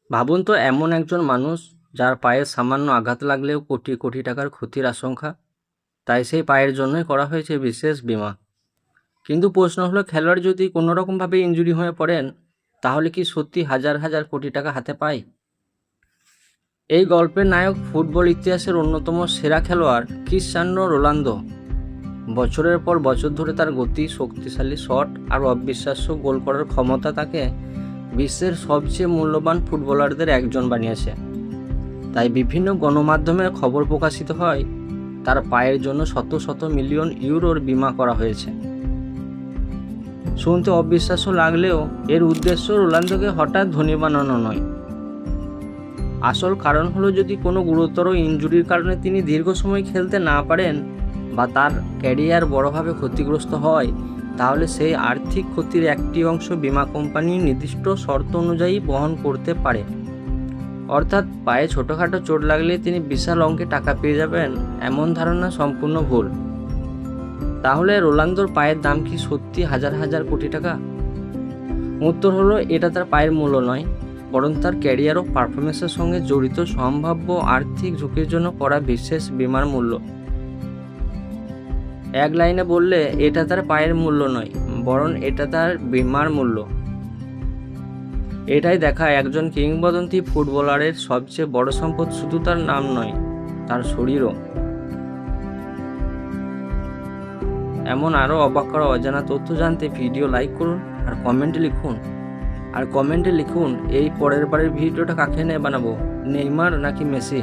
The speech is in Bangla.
ভাবুন তো, এমন একজন মানুষ যার পায়ে সামান্য আঘাত লাগলেও কোটি কোটি টাকার ক্ষতির আশঙ্কা। তাই সেই পায়ের জন্যই করা হয়েছে বিশেষ বীমা। কিন্তু প্রশ্ন হলো, খেলোয়াড় যদি কোনো রকমভাবে ইনজুরি হয়ে পড়েন, তাহলে কি সত্যি হাজার হাজার কোটি টাকা হাতে পায়? এই গল্পের নায়ক ফুটবল ইতিহাসের অন্যতম সেরা খেলোয়াড় ক্রিশ্চিয়ানো রোনালদো। বছরের পর বছর ধরে তার গতি, শক্তিশালী শট আর অবিশ্বাস্য গোল করার ক্ষমতা তাকে বিশ্বের সবচেয়ে মূল্যবান ফুটবলারদের একজন বানিয়েছে। তাই বিভিন্ন গণমাধ্যমে খবর প্রকাশিত হয় তার পায়ের জন্য শত শত মিলিয়ন ইউরোর বীমা করা হয়েছে। শুনতে অবিশ্বাস্য লাগলেও এর উদ্দেশ্য রোনালদোকে হঠাৎ ধনী বানানো নয়। আসল কারণ হলো, যদি কোনো গুরুতর ইনজুরির কারণে তিনি দীর্ঘ সময় খেলতে না পারেন বা তার ক্যারিয়ার বড়ভাবে ক্ষতিগ্রস্ত হয়, তাহলে সেই আর্থিক ক্ষতির একটি অংশ বীমা কোম্পানি নির্দিষ্ট শর্ত অনুযায়ী বহন করতে পারে। অর্থাৎ পায়ে ছোটোখাটো চোট লাগলে তিনি বিশাল অঙ্কে টাকা পেয়ে যাবেন, এমন ধারণা সম্পূর্ণ ভুল। তাহলে রোনালদোর পায়ের দাম কি সত্যি হাজার হাজার কোটি টাকা? উত্তর হলো, এটা তার পায়ের মূল্য নয়, বরং তার ক্যারিয়ার ও পারফরমেন্সের সঙ্গে জড়িত সম্ভাব্য আর্থিক ঝুঁকির জন্য করা বিশেষ বীমার মূল্য। এক লাইনে বললে, এটা তার পায়ের মূল্য নয়, বরং এটা তার বীমার মূল্য। এটাই দেখায় একজন কিংবদন্তি ফুটবলারের সবচেয়ে বড় সম্পদ শুধু তার নাম নয়, তার শরীরও। এমন আরও অবাক করা অজানা তথ্য জানতে ভিডিও লাইক করুন আর কমেন্টে লিখুন এই পরের বারের ভিডিওটা কাকে নিয়ে বানাবো, নেইমার নাকি মেসি।